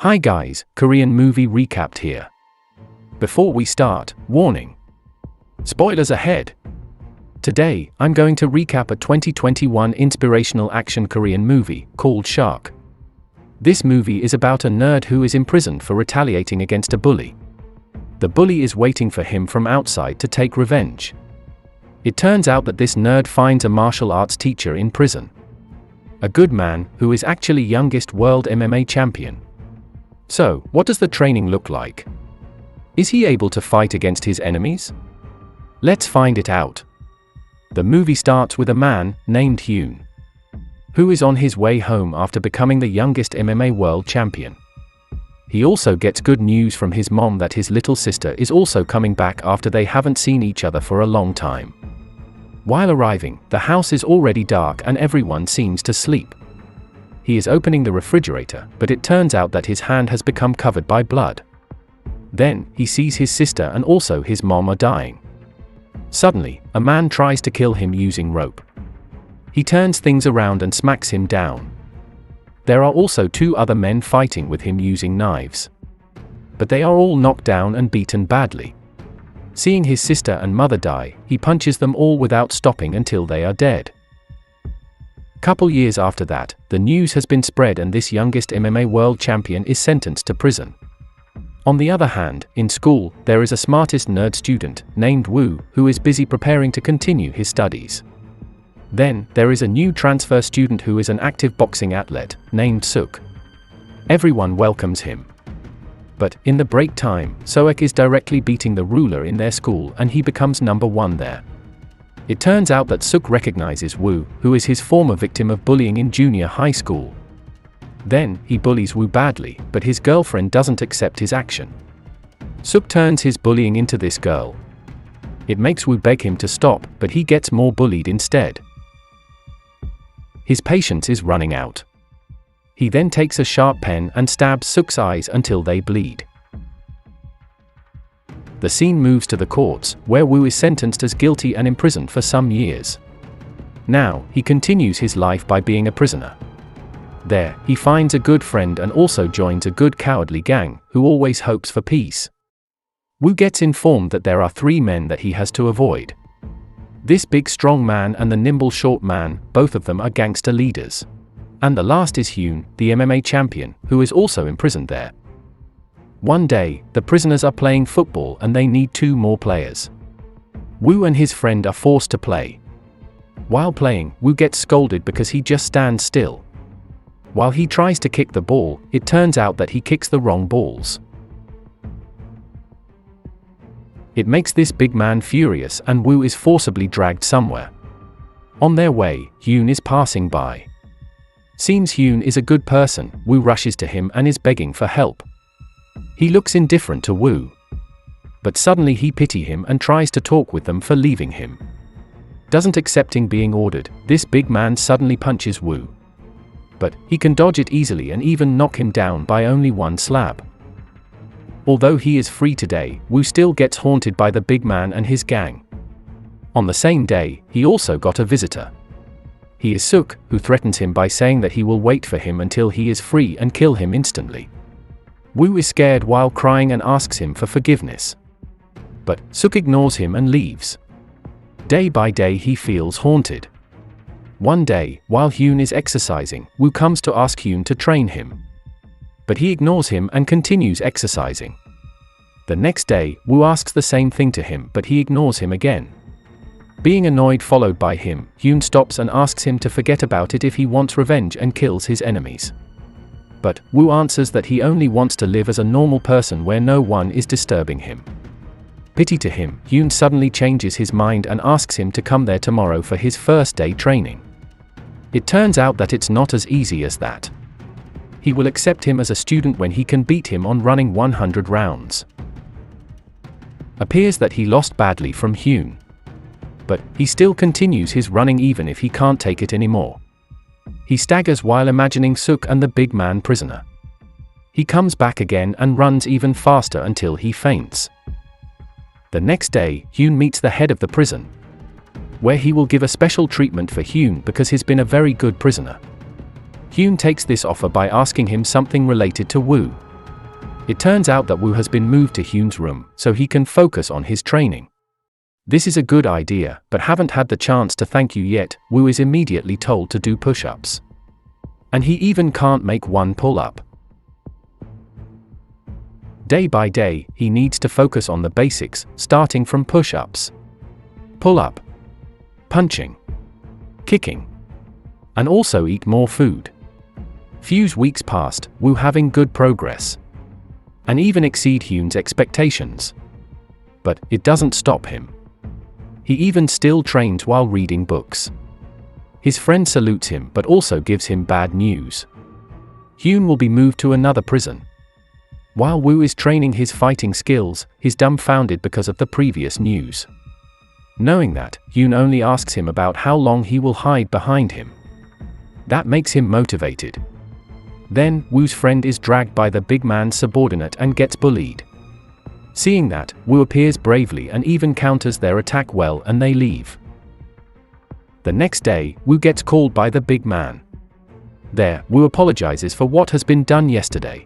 Hi guys, Korean movie recapped here. Before we start, warning. Spoilers ahead. Today, I'm going to recap a 2021 inspirational action Korean movie called Shark. This movie is about a nerd who is imprisoned for retaliating against a bully. The bully is waiting for him from outside to take revenge. It turns out that this nerd finds a martial arts teacher in prison. A good man, who is actually youngest world MMA champion. So, what does the training look like? Is he able to fight against his enemies? Let's find it out. The movie starts with a man named Hyun, who is on his way home after becoming the youngest MMA world champion. He also gets good news from his mom that his little sister is also coming back after they haven't seen each other for a long time. While arriving, the house is already dark and everyone seems to sleep. He is opening the refrigerator, but it turns out that his hand has become covered by blood. Then, he sees his sister and also his mom are dying. Suddenly, a man tries to kill him using rope. He turns things around and smacks him down. There are also two other men fighting with him using knives. But they are all knocked down and beaten badly. Seeing his sister and mother die, he punches them all without stopping until they are dead. Couple years after that, the news has been spread and this youngest MMA world champion is sentenced to prison. On the other hand, in school, there is a smartest nerd student, named Woo, who is busy preparing to continue his studies. Then, there is a new transfer student who is an active boxing athlete, named Suk. Everyone welcomes him. But, in the break time, Soek is directly beating the ruler in their school and he becomes number 1 there. It turns out that Suk recognizes Woo, who is his former victim of bullying in junior high school. Then, he bullies Woo badly, but his girlfriend doesn't accept his action. Suk turns his bullying into this girl. It makes Woo beg him to stop, but he gets more bullied instead. His patience is running out. He then takes a sharp pen and stabs Suk's eyes until they bleed. The scene moves to the courts, where Woo is sentenced as guilty and imprisoned for some years. Now, he continues his life by being a prisoner. There, he finds a good friend and also joins a good cowardly gang, who always hopes for peace. Woo gets informed that there are 3 men that he has to avoid. This big strong man and the nimble short man, both of them are gangster leaders. And the last is Hyun, the MMA champion, who is also imprisoned there. One day, the prisoners are playing football and they need 2 more players. Woo and his friend are forced to play. While playing, Woo gets scolded because he just stands still. While he tries to kick the ball, it turns out that he kicks the wrong balls. It makes this big man furious and Woo is forcibly dragged somewhere. On their way, Hyun is passing by. Seems Hyun is a good person, Woo rushes to him and is begging for help. He looks indifferent to Woo. But suddenly he pities him and tries to talk with them for leaving him. Doesn't accepting being ordered, this big man suddenly punches Woo. But he can dodge it easily and even knock him down by only 1 slap. Although he is free today, Woo still gets haunted by the big man and his gang. On the same day, he also got a visitor. He is Suk, who threatens him by saying that he will wait for him until he is free and kill him instantly. Woo is scared while crying and asks him for forgiveness. But Suk ignores him and leaves. Day by day he feels haunted. One day, while Hyun is exercising, Woo comes to ask Hyun to train him. But he ignores him and continues exercising. The next day, Woo asks the same thing to him but he ignores him again. Being annoyed followed by him, Hyun stops and asks him to forget about it if he wants revenge and kills his enemies. But Woo answers that he only wants to live as a normal person where no one is disturbing him. Pity to him, Hyun suddenly changes his mind and asks him to come there tomorrow for his first day training. It turns out that it's not as easy as that. He will accept him as a student when he can beat him on running 100 rounds. Appears that he lost badly from Hyun. But he still continues his running even if he can't take it anymore. He staggers while imagining Suk and the big man prisoner. He comes back again and runs even faster until he faints. The next day, Hyun meets the head of the prison, where he will give a special treatment for Hyun because he's been a very good prisoner. Hyun takes this offer by asking him something related to Woo. It turns out that Woo has been moved to Hyun's room so he can focus on his training. This is a good idea, but haven't had the chance to thank you yet. Woo is immediately told to do push-ups. And he even can't make one pull-up. Day by day, he needs to focus on the basics, starting from push-ups, pull-up, punching, kicking, and also eat more food. Few weeks passed, Woo having good progress, and even exceed Hyun's expectations. But it doesn't stop him. He even still trains while reading books. His friend salutes him but also gives him bad news. Hyun will be moved to another prison. While Woo is training his fighting skills, he's dumbfounded because of the previous news. Knowing that, Hyun only asks him about how long he will hide behind him. That makes him motivated. Then, Woo's friend is dragged by the big man's subordinate and gets bullied. Seeing that, Woo appears bravely and even counters their attack well, and they leave. The next day, Woo gets called by the big man. There, Woo apologizes for what has been done yesterday.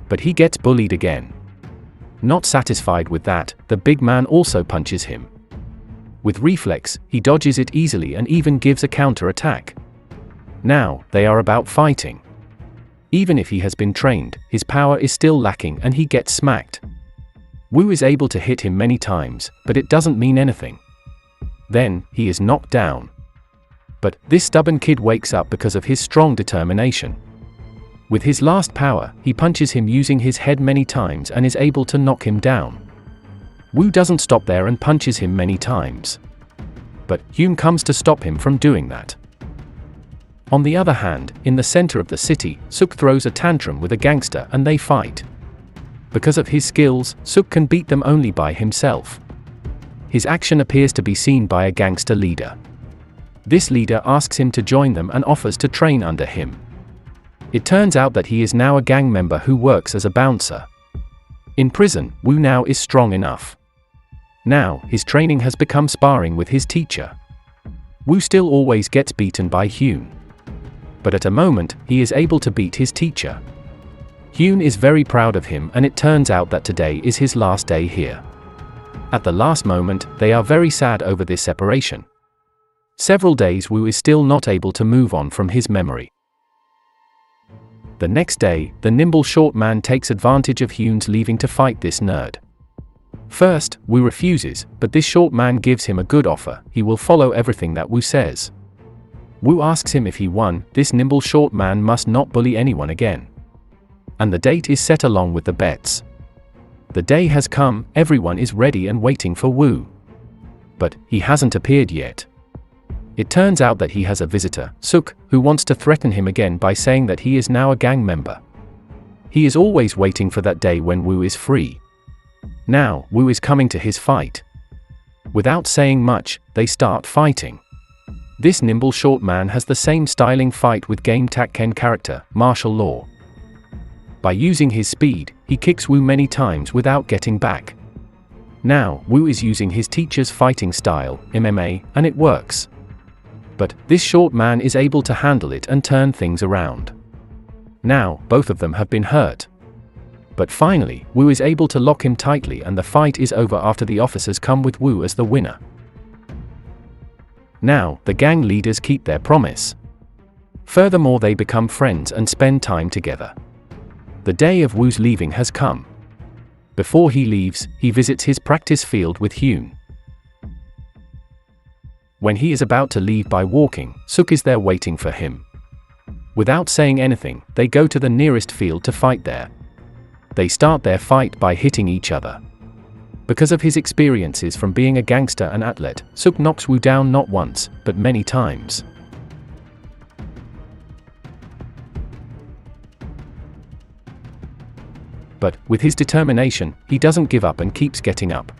But he gets bullied again. Not satisfied with that, the big man also punches him. With reflex, he dodges it easily and even gives a counter-attack. Now, they are about fighting. Even if he has been trained, his power is still lacking and he gets smacked. Woo is able to hit him many times, but it doesn't mean anything. Then, he is knocked down. But this stubborn kid wakes up because of his strong determination. With his last power, he punches him using his head many times and is able to knock him down. Woo doesn't stop there and punches him many times. But Hyun comes to stop him from doing that. On the other hand, in the center of the city, Suk throws a tantrum with a gangster and they fight. Because of his skills, Suk can beat them only by himself. His action appears to be seen by a gangster leader. This leader asks him to join them and offers to train under him. It turns out that he is now a gang member who works as a bouncer. In prison, Woo now is strong enough. Now, his training has become sparring with his teacher. Woo still always gets beaten by Hyun. But at a moment, he is able to beat his teacher. Hyun is very proud of him, and it turns out that today is his last day here. At the last moment, they are very sad over this separation. Several days Woo is still not able to move on from his memory. The next day, the nimble short man takes advantage of Hyun's leaving to fight this nerd. First, Woo refuses, but this short man gives him a good offer. He will follow everything that Woo says. Woo asks him if he won, this nimble short man must not bully anyone again. And the date is set along with the bets. The day has come, everyone is ready and waiting for Woo. But he hasn't appeared yet. It turns out that he has a visitor, Suk, who wants to threaten him again by saying that he is now a gang member. He is always waiting for that day when Woo is free. Now, Woo is coming to his fight. Without saying much, they start fighting. This nimble short man has the same styling fight with Game Takken character, martial law. By using his speed, he kicks Woo many times without getting back. Now, Woo is using his teacher's fighting style, MMA, and it works. But this short man is able to handle it and turn things around. Now, both of them have been hurt. But finally, Woo is able to lock him tightly and the fight is over after the officers come with Woo as the winner. Now, the gang leaders keep their promise. Furthermore, they become friends and spend time together. The day of Woo's leaving has come. Before he leaves, he visits his practice field with Hyun. When he is about to leave by walking, Suk is there waiting for him. Without saying anything, they go to the nearest field to fight there. They start their fight by hitting each other. Because of his experiences from being a gangster and athlete, Suk knocks Woo down not once, but many times. But, with his determination, he doesn't give up and keeps getting up.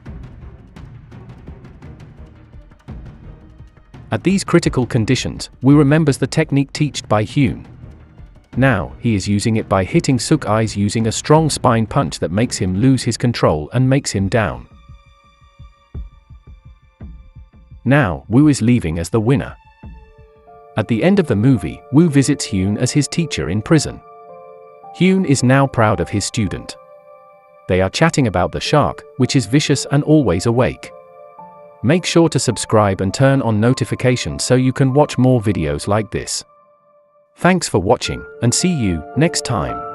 At these critical conditions, Woo remembers the technique taught by Hyun. Now, he is using it by hitting Suk's eyes using a strong spine punch that makes him lose his control and makes him down. Now, Woo is leaving as the winner. At the end of the movie, Woo visits Hyun as his teacher in prison. Hyun is now proud of his student. They are chatting about the shark, which is vicious and always awake. Make sure to subscribe and turn on notifications so you can watch more videos like this. Thanks for watching, and see you next time.